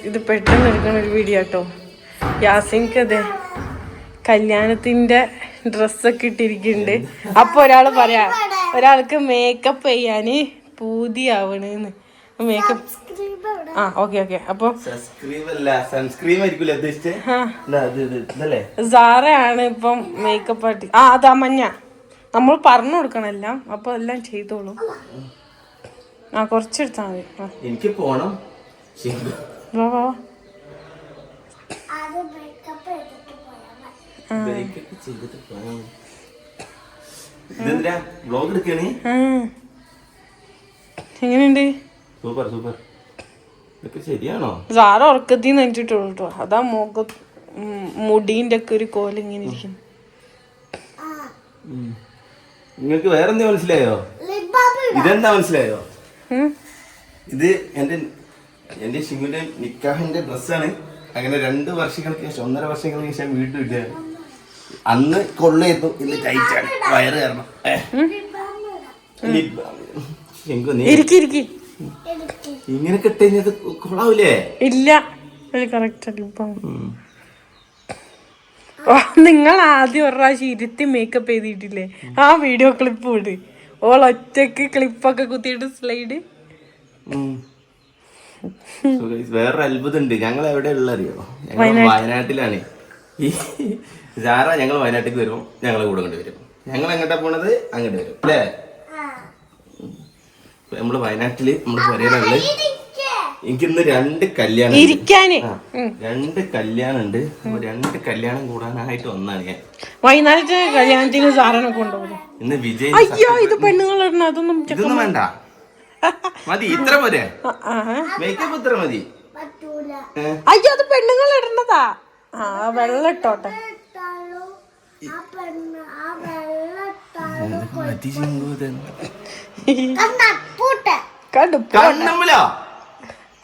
ഇത് പെട്ടെന്ന് എടുക്കുന്ന ഒരു വീഡിയോ കേട്ടോ. യാസിൻക്ക് അതെ കല്യാണത്തിന്റെ ഡ്രസ്സൊക്കെ ഇട്ടിരിക്കുന്നുണ്ട്. അപ്പൊ ഒരാൾക്ക് മേക്കപ്പ് ചെയ്യാന് പൂതിയാവണെന്ന്. Makeup okay. അപ്പൊ സാറയാണ് ഇപ്പം മേക്കപ്പ് ആർട്ടിസ്റ്റ്. അതാ മഞ്ഞ നമ്മൾ പറഞ്ഞു കൊടുക്കണെല്ലാം. അപ്പൊ എല്ലാം ചെയ്തോളൂ. കൊറച്ചെടുത്താ മതി. എനിക്ക് പോണം. എങ്ങനെയുണ്ട്? സൂപ്പർ. ശരിയാണോ? സാറ് ഉറക്കത്തിന്ന് എനിച്ചിട്ടുള്ളൂ കേട്ടോ. അതാ മുടീന്റെ ഒക്കെ ഒരു കോല ഇങ്ങനെ ഇരിക്കുന്നു. നിങ്ങൾക്ക് വേറെന്താ മനസ്സിലായോ? ഇതെന്താ മനസ്സിലായോ? ഇത് എന്റെ ഷിമുന്റെ നിക്കാഹിന്റെ ഡ്രസ്സാണ്. അങ്ങനെ 2 വർഷങ്ങൾക്ക് ശേഷം 1.5 വർഷങ്ങൾക്ക് ശേഷം വീട്ടിൽ ഇട്ടാണ്. അന്ന് കൊള്ളയെത്തും, ഇന്ന് ടൈറ്റാണ് വയറ് കാരണം. ഇങ്ങനെ കിട്ടുന്നത് കൊള്ളാവൂലേ? ഇല്ല, നിങ്ങൾ ആദ്യം ഒരു പ്രാവശ്യം ഇരുത്തി മേക്കപ്പ് ചെയ്തിട്ടില്ലേ? ആ വീഡിയോ ക്ലിപ്പ് ഇട്. ഒറ്റക്ക് ക്ലിപ്പൊക്കെ കുത്തിയിട്ട് സ്ലൈഡ്. വേറൊരു അത്ഭുതമുണ്ട്. ഞങ്ങൾ എവിടെ ഉള്ള അറിയോ? വയനാട്ടിലാണ്. ഈ സാറ ഞങ്ങൾ വയനാട്ടിലേക്ക് വരുമ്പോ ഞങ്ങളെ കൂടെ കൊണ്ട് വരും. ഞങ്ങൾ എങ്ങോട്ടാ പോണത് അങ്ങോട്ട് വരും അല്ലേ? നമ്മള് വയനാട്ടില് നമ്മള് പറയാനുള്ളത് എനിക്കിന്ന് 2 കല്യാണം ഉണ്ട്. 2 കല്യാണം ഉണ്ട്. 2 കല്യാണം കൂടാനായിട്ട് വന്നാണ് ഞാൻ. വൈകുന്നേരത്തെ കല്യാണത്തിന് സാറിനെ കൊണ്ടുപോകും. ഇന്ന് വിജയ്. അയ്യോ, ഇത് പെണ്ണുങ്ങൾ ഇതൊന്നും വേണ്ട, മതി, ഇത്ര പോരെ മേക്കപ്പ്, ഇത്ര മതി. അയ്യോ, അത് പെണ്ണുങ്ങൾ ഇടുന്നതാ. വെള്ളം ഇട്ടോട്ടെ.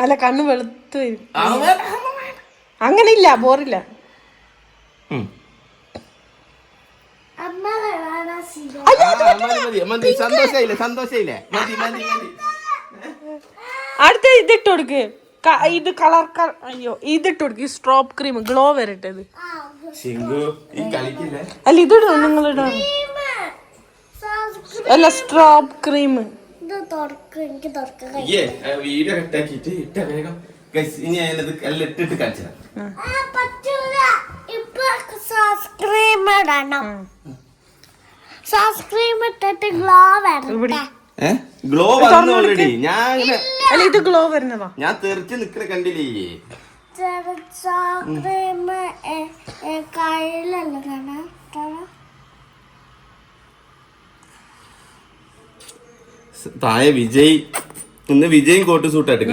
അല്ല, കണ്ണ് വെളുത്തു വരും. അങ്ങനെയില്ല, ബോറില്ല. സന്തോഷയില്ലേ? അടുത്ത ഇതിട്ട് കൊടുക്ക്. ഇത് കളർ. അയ്യോ, ഇതിട്ട് കൊടുക്ക്. സ്ട്രോപ്പ് ക്രീം ഗ്ലോ വരട്ടെ. അല്ല, ഇതിടോ നിങ്ങളിടോ. അല്ല, സ്ട്രോപ്പ് ക്രീം. ഗ്ലോ വന്നു ഓൾറെഡി. ഇത് ഗ്ലോ വരുന്നതാ. ഞാൻ തെറിച്ച് നിക്കണ കണ്ടില്ലേ? താഴെ വിജയ്. ഇന്ന് വിജയും കോട്ട് സൂട്ടായിട്ട്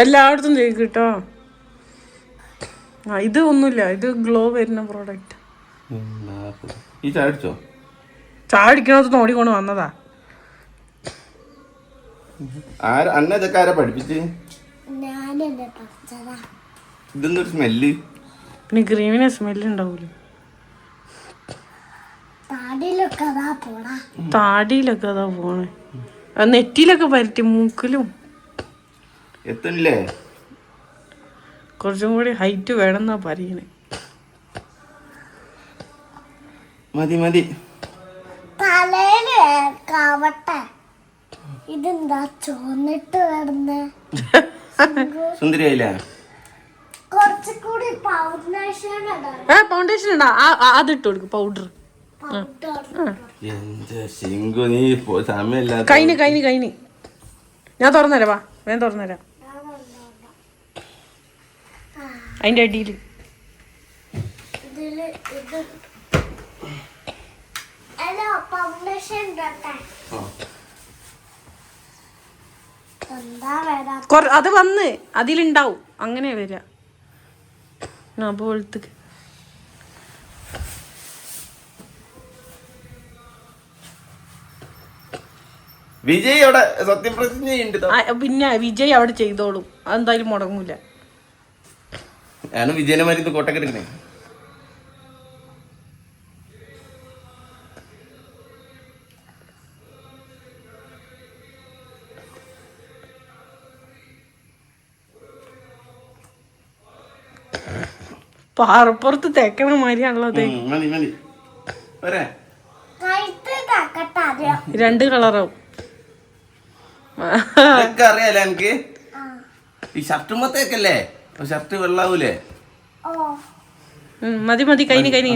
എല്ലായിടത്തും കേട്ടോ. ഇത് ഒന്നുമില്ല, ഇത് ഗ്ലോ വരുന്ന പ്രോഡക്റ്റ്. ഈ ചാടിച്ചോ? ചാടിക്കണത് ഓടിക്കൊണ്ട് വന്നതാ. അന്ന ഇതൊക്കെ ആരാ പഠിപ്പിച്ച്? ഇതൊന്നൊരു സ്മെല്ല്. പിന്നെ ക്രീമിന് സ്മെല്ല് ഉണ്ടാവൂലോ. താടിയിലൊക്കെ അതാ പോണേ. നെറ്റിയിലൊക്കെ പരട്ടി, മൂക്കിലും. എത്തണില്ലേ? കുറച്ചും കൂടി ഹൈറ്റ് വേണമെന്നാ പറയണേ. മതി. ഇതെന്താ ചോന്നിട്ട് വരുന്നേ? സുന്ദരിയായില്ലേ? കുറച്ചുകൂടി ഫൗണ്ടേഷൻ ഇടാ. അതിട്ട് കൊടുക്കും പൗഡർ. കഴിഞ്ഞ് ഞാൻ തുറന്നുതരാം. വാ, ഞാൻ തുറന്നുതരാം. അതിന്റെ അടിയിൽ അത് വന്ന് അതിലുണ്ടാവും. അങ്ങനെ വരാ. പോലത്തേക്ക് വിജയ് അവിടെ സത്യപ്രതിജ്ഞ ചെയ്യുന്നുണ്ട്. പിന്നെ വിജയ് അവിടെ ചെയ്തോളും. അതെന്തായാലും മുടങ്ങൂല. ഞാൻ വിജയനെ മാതിരി കോട്ടൊക്കെ എടുക്കണേ. പാറപ്പുറത്ത് തേക്കണ മാതിരിയാണല്ലോ അത്. മതി മതി വരെ രണ്ട് കളറാവും. അറിയാലേ എനിക്ക് ഈ ഷർട്ടുമ്പോ തേക്കല്ലേ, ഷർട്ട് വെള്ളാവൂലേ? മതി മതി കഴിഞ്ഞ് കഴിഞ്ഞ്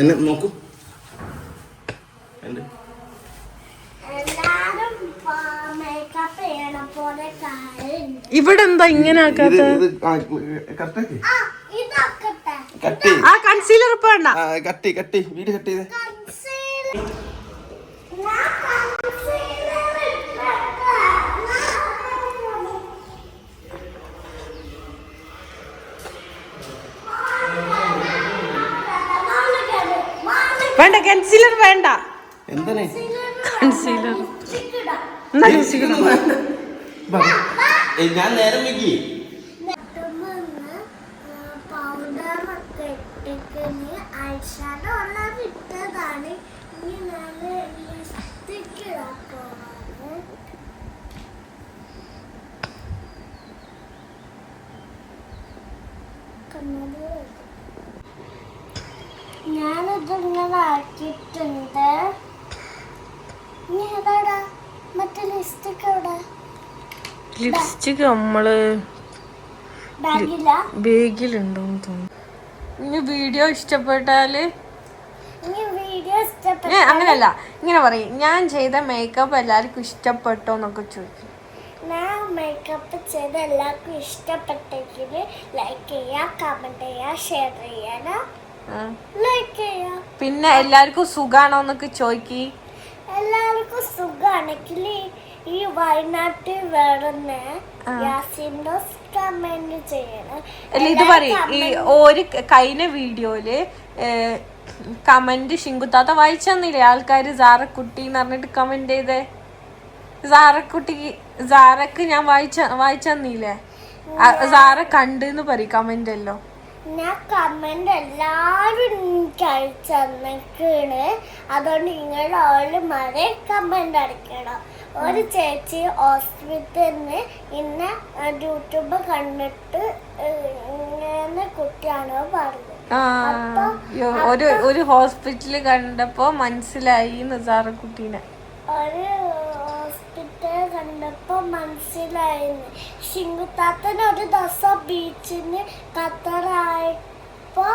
എന്നെ നോക്കൂ. ഇവിടെ എന്താ ഇങ്ങനെ ആക്കാത്ത? ആ കൺസീലർ ഇപ്പൊ വേണ്ട. കട്ടി വീട് കട്ട് ചെയ്ത് വേണ്ട, കൺസീലർ വേണ്ട. എന്തിനാ കൺസീലർ? ഞാൻ നേരം വെക്കി. ഞാനിതിങ്ങനെ ആക്കിയിട്ടുണ്ട്. മറ്റേ ലിപ്സ്റ്റിക് എവിടെ? ലിപ്സ്റ്റിക് നമ്മള് ബേഗിലുണ്ടോന്ന് തോന്നുന്നു. ഇനി വീഡിയോ ഇഷ്ടപ്പെട്ടാല് അങ്ങനെയല്ല, ഇങ്ങനെ പറയും, ഞാൻ ചെയ്ത മേക്കപ്പ് എല്ലാവർക്കും ഇഷ്ടപ്പെട്ടോ എന്നൊക്കെ ചോദിക്കും. ഞാൻ മേക്കപ്പ് ചെയ്ത് എല്ലാവർക്കും ഇഷ്ടപ്പെട്ടെങ്കിൽ ലൈക്ക് ചെയ്യുക, കമന്റ് ചെയ്യുക, ഷെയർ ചെയ്യാനാ, ലൈക്ക് ചെയ്യുക. പിന്നെ എല്ലാവർക്കും സുഖാണോ എന്നൊക്കെ ചോദിക്കി. എല്ലാവർക്കും സുഖാണെങ്കിൽ ഈ വയനാട്ടിൽ വരുന്ന യാസിന്റെ കമന്റ് ചെയ്യണം. ഇത് പറയും, ഈ ഒരു കഴിഞ്ഞ വീഡിയോയില് കമന്റ് ഷിങ്കുത്താത്ത വായിച്ചെന്നില്ലേ ആൾക്കാര്? സാറക്കുട്ടി എന്ന് പറഞ്ഞിട്ട് കമന്റ് ചെയ്തേ. സാറക്ക് ഞാൻ വായിച്ചെന്നില്ലേ? സാറ കണ്ടെന്ന് പറയും കമന്റ് എല്ലോ. ഞാൻ കമന്റ് എല്ലാരും എനിക്ക് അയച്ചേക്കണ്. അതുകൊണ്ട് നിങ്ങൾ ഓൾമാരെ കമന്റ് അടിക്കണം. ഒരു ചേച്ചി ഹോസ്പിറ്റലിന് ഇന്ന യൂട്യൂബ് കണ്ടിട്ട് ഇങ്ങനെ കുട്ടിയാണോ പറഞ്ഞത്. ഒരു ഹോസ്പിറ്റല് കണ്ടപ്പോ മനസ്സിലായി സാറക്കുട്ടീനെ. ഒരു ഹോസ്പിറ്റൽ കണ്ടപ്പോ മനസ്സിലായിരുന്നു. ഷിങ്കുത്താത്തന് ഒരു ദിവസം ബീച്ചിന് ഖത്തറായപ്പോ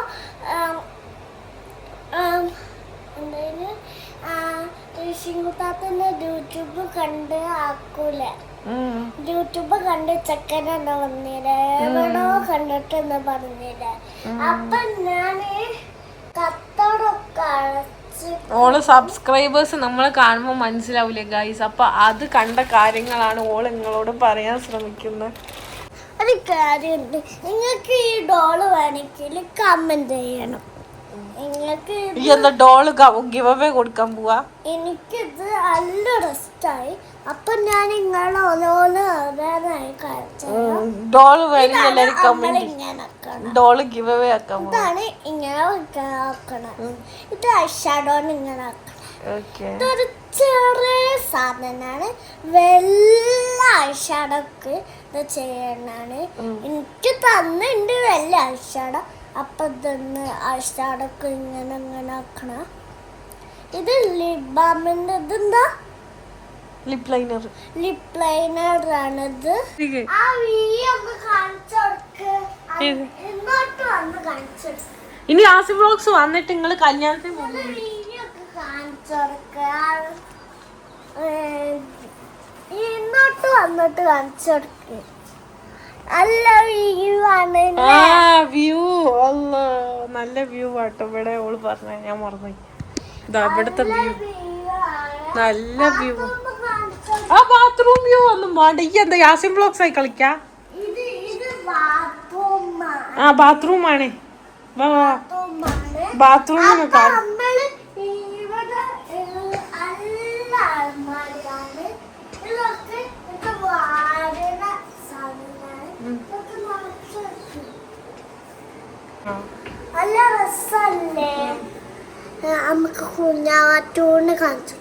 എന്തായാലും ഷിങ്കുത്താത്തന്റെ യൂട്യൂബ് കണ്ട് ആക്കൂലേ, യൂട്യൂബ് കണ്ട് ചെക്കനെന്നെ വന്നില്ലേ, എവിടോ കണ്ടിട്ടെന്ന് പറഞ്ഞില്ലേ. അപ്പൊ ഞാന് ഖത്തറൊക്കെ അടച്ച് ഓള് സബ്സ്ക്രൈബേഴ്സ് നമ്മളെ കാണുമ്പോ മനസ്സിലാവൂലേ ഗൈസ്? അപ്പൊ അത് കണ്ട കാര്യങ്ങളാണ് ഓള് നിങ്ങളോട് പറയാൻ ശ്രമിക്കുന്നത്. ഒരു കാര്യമുണ്ട്, നിങ്ങൾക്ക് ഈ ഡോള് വേണമെങ്കിൽ കമന്റ് ചെയ്യണം. നിങ്ങൾക്ക് എന്താ ഡോള് ഗിവ് അവേ കൊടുക്കാൻ പോവാ? എനിക്കിത് നല്ല ഇഷ്ടമായി. അപ്പൊ ഞാൻ നിങ്ങളെ ഓരോന്ന് അറിയാനായി ഡോള് വേണമെങ്കിൽ ഡോള് ഗിവ് അവേ ആക്കാൻ. ഇതാണ് ഇങ്ങനെ ആക്കണം. ഇത് ഐഷാഡോന്ന് ഇങ്ങനെ ആക്കണം. ഇതൊരു ചെറിയ സാധനമാണ്, വെള്ള ഐഷാഡോക്ക് ഇത് ചെയ്യണാണ്. എനിക്ക് തന്നിട്ടുണ്ട് വെള്ള ഐഷാഡോ. അപ്പൊ ഇതൊന്ന് ഐഷാഡോക്ക് ഇങ്ങനെ ഇങ്ങനെ ആക്കണ. ഇത് ലിപ് ബാമിന്റെ ഇതെന്താ ലിപ് ലൈനർ. ലിപ് ലൈനർ ആണിത്. ആ വീഡിയോ ഒന്ന് കാണിച്ചു കൊടുക്ക്. ഇങ്ങോട്ട് വന്ന് കാണിച്ചു കൊടുക്ക്. ഇനി ആസി വ്ലോഗ്സ് വന്നിട്ട് നിങ്ങൾ കല്യാണത്തിന് വീഡിയോ ഒക്കെ കാണിച്ചു കൊടുക്ക. ഇങ്ങോട്ട് വന്നിട്ട് കാണിച്ചു കൊടുക്ക്. നല്ല വ്യൂ ആണ്. വ്യൂ നല്ല വ്യൂ ആട്ടോ ഇവിടെ. ഓള് പറഞ്ഞ ഞാൻ മറന്നു. ഇതാ ഇവിടുത്തെ വ്യൂ, നല്ല വ്യൂ. ആ ബാത്റൂം വ്യൂ ഒന്നും വേണ്ട. ഈ എന്താ യാസിൻ ബ്ലോഗ്സ് ആയി കളിക്കാ? ആ ബാത്റൂം ആണ്. ബാത്റൂമിന് നല്ല രസല്ലേ? നമുക്ക് കുഞ്ഞാറ്റൂന്ന് കാണിച്ചു.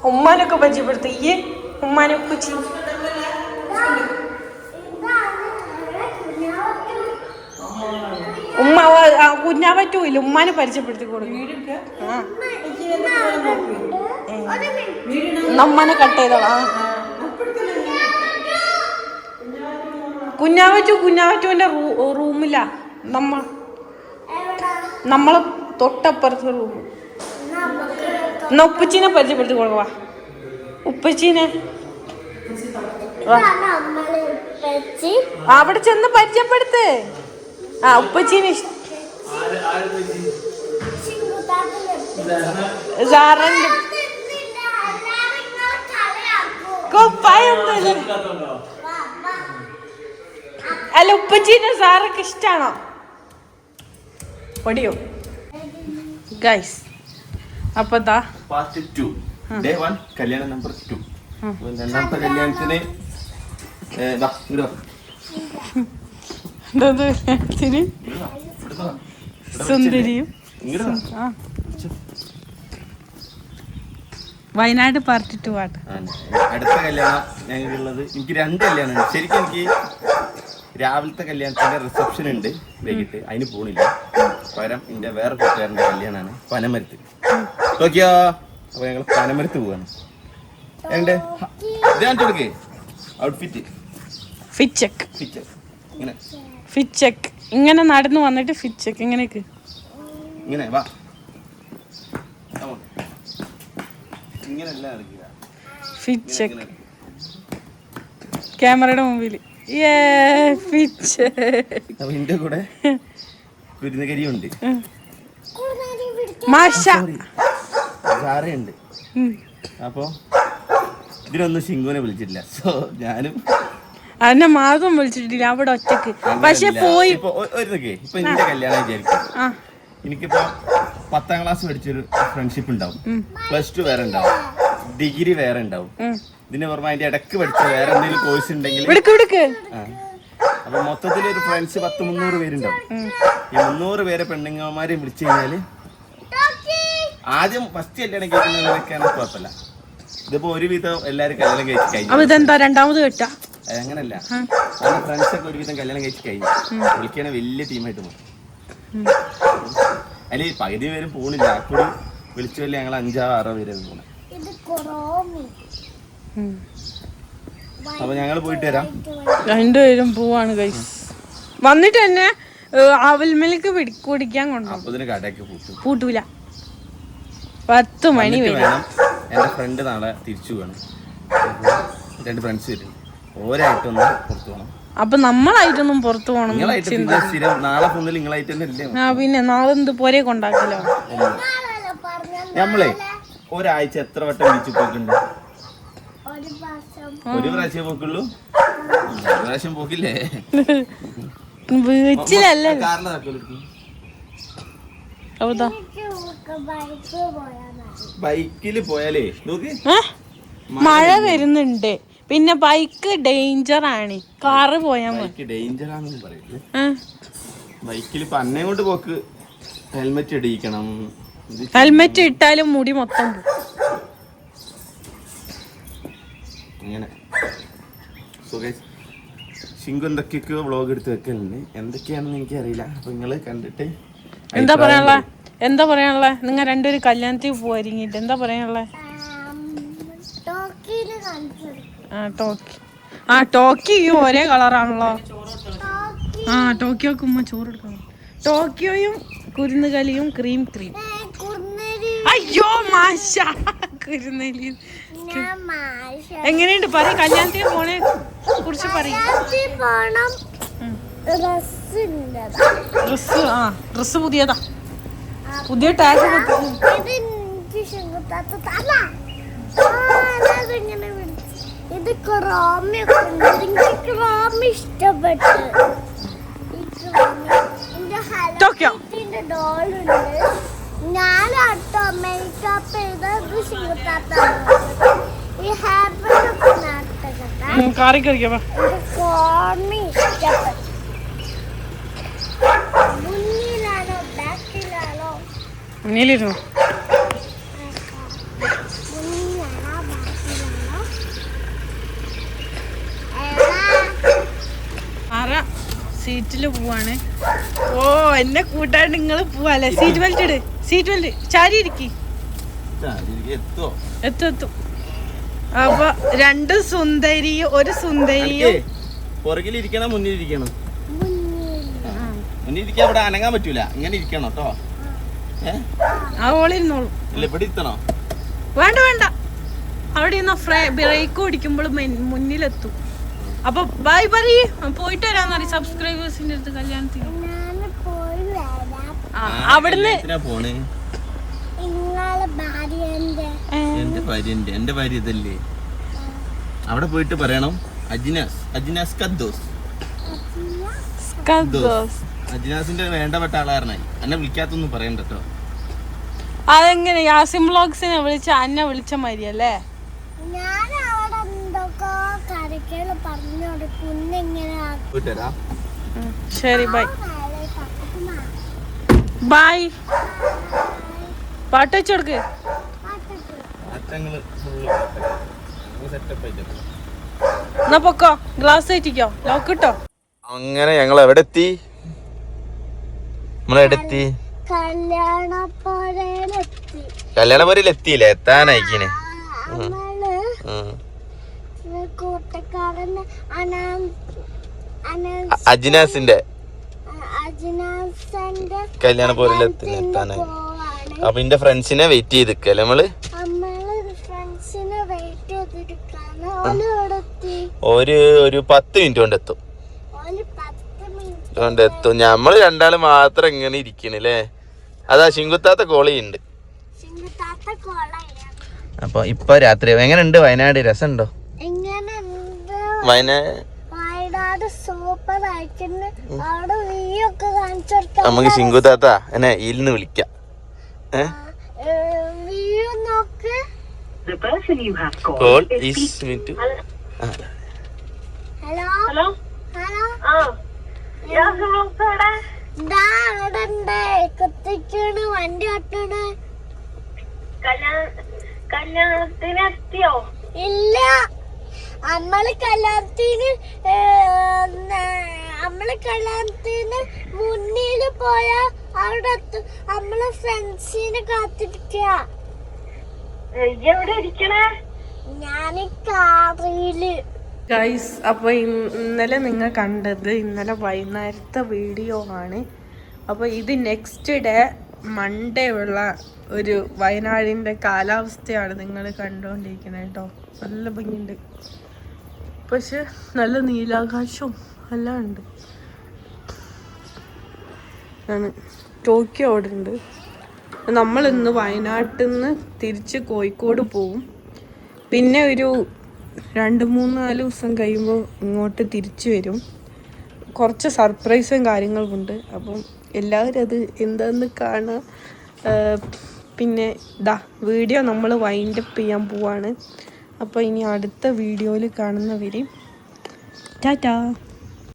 ഉമ്മാനൊക്കെ പരിചയപ്പെടുത്തി ഈ ഉമ്മാനെ ഉപ്പച്ചി ഉമ്മ കുഞ്ഞാവറ്റൂല്ല ഉമ്മാനെ പരിചയപ്പെടുത്തി കൊടുക്കും. നമ്മനെ കട്ട് ചെയ്തോളാം. കുഞ്ഞാവറ്റുവിന്റെ റൂമിലാ നമ്മള് തൊട്ടപ്പുറത്ത് റൂം. എന്നാ ഉപ്പച്ചീനെ പരിചയപ്പെടുത്തി കൊടുക്കുക. ഉപ്പച്ചീനെ അവിടെ ചെന്ന് പരിചയപ്പെടുത്ത്. ഉപ്പച്ചീനെ അല്ല ഉപ്പച്ചീനെ സാറൊക്കെ ഇഷ്ടാണോ? പൊടിയോ ഗൈസ്? അപ്പൊ പാർട്ട് 2 ഡേ 1 കല്യാണം നമ്പർ 2. രണ്ടാമത്തെ കല്യാണത്തിന് സുന്ദരിയും വയനാട് പാർട്ട് 2 ആണ്. അടുത്ത കല്യാണം ഞങ്ങൾക്കുള്ളത്. എനിക്ക് 2 കല്യാണമാണ്. ശരിക്കും എനിക്ക് രാവിലത്തെ കല്യാണത്തിന്റെ റിസപ്ഷൻ ഉണ്ട് വൈകിട്ട്, അതിന് പോണില്ല. പകരം എന്റെ വേറെ കൂട്ടുകാരന്റെ കല്യാണമാണ് പനമരത്ത്. നോക്കിയോ? അപ്പൊ ഞങ്ങൾ പനമരത്ത് പോവാണ്. കൊടുക്കേ ഔട്ട്ഫിറ്റ് ഫിറ്റ് ചെക്ക് ഇങ്ങനെ നടന്നു വന്നിട്ട് ഫിറ്റ് ചെക്ക് ഇങ്ങനെയൊക്കെ ഇങ്ങനെ വാ. ഇങ്ങനെയല്ല ഫിറ്റ് ചെക്ക് ക്യാമറയുടെ മുമ്പിൽ. എന്റെ കൂടെ കുരുന്നകരിയുണ്ട്, സാറയുണ്ട്. അപ്പൊ ഇതിനൊന്നും ശിങ്കുവിനെ വിളിച്ചിട്ടില്ല. സോ ഞാനും അതിനെ മാത്രം വിളിച്ചിട്ടില്ല അവിടെ ഒറ്റക്ക്. പക്ഷെ പോയി ഇപ്പൊ എന്റെ കല്യാണം വിചാരിക്കും. എനിക്കിപ്പോ 10ാം ക്ലാസ് പഠിച്ചൊരു ഫ്രണ്ട്ഷിപ്പ് ഉണ്ടാവും, +2 വേറെ ഉണ്ടാവും, ഡിഗ്രി വേറെ ഉണ്ടാവും. ഇതിന് പുറമെ അതിന്റെ ഇടക്ക് പഠിച്ച വേറെ എന്തെങ്കിലും കോഴ്സ് ഉണ്ടെങ്കിൽ അപ്പൊ മൊത്തത്തിലൊരു ഫ്രണ്ട്സ് 100-300 പേരുണ്ടാവും. ഈ 300 പേരെ പെണ്ണുങ്ങന്മാരെ വിളിച്ചു കഴിഞ്ഞാല് ആദ്യം ഫസ്റ്റ് കല്യാണം കഴിക്കുന്നവരൊക്കെയാണ് കുഴപ്പമില്ല. ഇതിപ്പോ ഒരുവിധം എല്ലാരും കല്യാണം കഴിച്ച് കഴിഞ്ഞു. രണ്ടാമത് കേട്ടാ അങ്ങനല്ല, നമ്മുടെ ഫ്രണ്ട്സ് ഒക്കെ ഒരുവിധം കല്യാണം കഴിച്ച് കഴിഞ്ഞു. വിളിക്കണ വലിയ ടീമായിട്ട് പോകും. അതിൽ പകുതി പേരും പോണില്ല. കൂടി വിളിച്ചല്ലേ ഞങ്ങൾ 5-6 പേര് പോണേ. അപ്പൊ ഞങ്ങൾ പോയിട്ട് വരാം. 2 പേരും പോവാണ് ഗൈസ്. വന്നിട്ട് തന്നെ അവൽ മിൽക്ക് കുടിക്കാൻ കൊണ്ടുപോകും. അപ്പൊ ഇതിന് കടയൊക്കെ പൂട്ടൂല. 10 മണി വേണം. എന്റെ ഫ്രണ്ട് നാളെ തിരിച്ചു പോകണം. 2 ഫ്രണ്ട്സ് വരും. ഓരായിട്ടൊന്ന് പുറത്തു പോകണം. അപ്പൊ നമ്മളായിട്ടൊന്നും പുറത്തു പോകണം. നാളെ മുതൽ നിങ്ങളായിട്ട് തന്നെ അല്ലേ? പിന്നെ നാളെ എന്ത് പോരെ കൊണ്ടാക്കലോ. നമ്മളെ ഒരാഴ്ച എത്ര വട്ടം ബീച്ചിൽ പോയിട്ടുണ്ട്? ഒരു പ്രാവശ്യം പോക്കുള്ളൂ. പ്രാവശ്യം പോക്കില്ലേ? ബീച്ചിലല്ലേ. ബൈക്കില് പോയാലേ മഴ വരുന്നുണ്ട്. പിന്നെ ബൈക്ക് ഡേഞ്ചർ ആണ്. കാറ് പോയാ ഡേഞ്ചർ ആണെന്ന് പറയില്ലേ? ബൈക്കിൽ ഇപ്പൊ അന്നേ കൊണ്ട് പോക്ക് ഹെൽമെറ്റ് ഇടിക്കണം. ഹെൽമെറ്റ് ഇട്ടാലും മുടി മൊത്തം ഇങ്ങനെ. ശിങ്കു എന്തൊക്കെയൊക്കെയോ വ്ളോഗ് എടുത്ത് വെക്കലുണ്ട്. എന്തൊക്കെയാണെന്ന് എനിക്ക് അറിയില്ല. അപ്പൊ നിങ്ങള് കണ്ടിട്ട് എന്താ പറയാനുള്ള? നിങ്ങൾ 2 പേരും കല്യാണത്തിൽ പോയിരിങ്ങിട്ട് എന്താ പറയാനുള്ള? ടോക്കിയോ ഒരേ കളറാണല്ലോ. ടോക്കിയോക്ക് ഉമ്മ ചോറ് എടുക്കണം. ടോക്കിയോയും കുരുന്നുകലിയും ക്രീം. അയ്യോ മാഷ കുരുന്നലി. എങ്ങനെയുണ്ട് പറ? കല്യാണത്തിന് പോണെ കുറിച്ച് പറയും. ഡ്രസ് പുതിയതാ, പുതിയ ടാഗ്. ഇത് ഇഷ്ടപ്പെട്ടു. ഞാനാട്ടോ മേക്കപ്പ് ചെയ്തത് ശിവത്താത്താണ്. ഈ ഹാപ്പി ഇഷ്ടപ്പെട്ടു. മുന്നിലാണോ ബാക്കിലാണോ? മുന്നിലിരുന്നു. സീറ്റിൽ പോവാണ്. ഓ എന്നെ കൂട്ടാണ്ട് നിങ്ങൾ പോവാല്ലേ? സീറ്റ് ബെൽറ്റ് ഇട്, സീറ്റ് ബെൽറ്റ് ചാരി ഇരിക്കി. എത്തും. അപ്പൊ രണ്ട് സുന്ദരിയും ഒരു സുന്ദരിയും. പുറകിലിരിക്കണം, മുന്നിലിരിക്കണം. മുന്നിലിരിക്കാൻ ഇവിടെ അനങ്ങാൻ പറ്റൂല, ഇങ്ങനെ ഇരിക്കണം കേട്ടോ. ഓളിരുന്നോളൂ. ഇല്ല, ഇവിടെ ഇരുത്തണോ? വേണ്ട, അവിടെ നിന്ന് ബ്രേക്ക് ഓടിക്കുമ്പോൾ മുന്നിലെത്തും. അപ്പൊ ബൈ പറയ്, പോയിട്ട് വരാന്നറി സബ്സ്ക്രൈബേഴ്സിന്റെ അടുത്ത് കല്യാണത്തിന്. അവിടുന്ന് എന്റെ ഭാര്യ ഇതല്ലേ. അവിടെ പോയിട്ട് പറയണം അജിനാസ് അജിനാസിന്റെ വേണ്ടപ്പെട്ട ആളായിരുന്നായി. എന്നെ വിളിക്കാത്തൊന്നും പറയണ്ട കേട്ടോ. അതെങ്ങനെ യാസിം വ്ലോഗ്സിനെ വിളിച്ച അന്നെ വിളിച്ച മാതിരിയല്ലേ? ശരി ബൈ ബൈ. പാട്ട് വെച്ചെടുക്ക്. എന്നാ പൊക്കോ, ഗ്ലാസ് ആയിട്ടിക്കോ, ലോക്ക് ഇട്ടോ. അങ്ങനെ ഞങ്ങൾ എവിടെ എത്തി? നമ്മളെവിടെത്തി? കല്യാണപുരയിൽ എത്തിയില്ലേ? എത്താനായിക്കിനെ. അജിനാസിന്റെ കല്യാണപുരയിൽ എത്താനായി. അപ്പൊ എന്റെ ഫ്രണ്ട്സിനെ വെയിറ്റ് ചെയ്തിക്കല്ലേ നമ്മള്. ഒരു 10 മിനിറ്റ് കൊണ്ട് എത്തും. ഞമ്മള് രണ്ടാള് മാത്രം ഇങ്ങനെ ഇരിക്കണല്ലേ. അതാ ശിങ്കുത്താത്ത കോളിയുണ്ട്. അപ്പൊ ഇപ്പൊ രാത്രി എങ്ങനെയുണ്ട് വയനാട്? രസമുണ്ടോ വയനാട്? സൂപ്പർ ആയിട്ടുണ്ട്. നമുക്ക് ശിങ്കുത്താത്ത എന്നെ ഇതിൽ വിളിക്കാം. ഹലോ വണ്ടി ഓട്ടണ കല്യാണത്തിനെത്തിയോ? ഇല്ല, നമ്മള് കല്യാണത്തിന് മുന്നില് പോയാ അവിടെ നമ്മളെ ഫ്രണ്ട്സിനെ കാത്തിരിക്ക. എവിടെ ഇരിക്കണേ? ഞാൻ കാറില്. ഗൈസ്, അപ്പോൾ ഇന്നലെ നിങ്ങൾ കണ്ടത് ഇന്നലെ വൈകുന്നേരത്തെ വീഡിയോ ആണ്. അപ്പോൾ ഇത് നെക്സ്റ്റ് ഡേ മൺഡേ ഉള്ള ഒരു വയനാടിൻ്റെ കാലാവസ്ഥയാണ് നിങ്ങൾ കണ്ടുകൊണ്ടിരിക്കുന്നത് കേട്ടോ. നല്ല ഭംഗിയുണ്ട്, പക്ഷെ നല്ല നീലാകാശവും എല്ലാം ഉണ്ട്. ആണ് ടോക്കിയോ അവിടെ ഉണ്ട്. നമ്മളിന്ന് വയനാട്ടിൽ നിന്ന് തിരിച്ച് കോഴിക്കോട് പോവും. പിന്നെ ഒരു 2-3-4 ദിവസം കഴിയുമ്പോൾ ഇങ്ങോട്ട് തിരിച്ചു വരും. കുറച്ച് സർപ്രൈസും കാര്യങ്ങളുമുണ്ട്. അപ്പം എല്ലാവരും അത് എന്താണെന്ന് കാണുക. പിന്നെ വീഡിയോ നമ്മൾ വൈൻഡപ്പ് ചെയ്യാൻ പോവാണ്. അപ്പോൾ ഇനി അടുത്ത വീഡിയോയിൽ കാണുന്നവരെ ടാറ്റാ.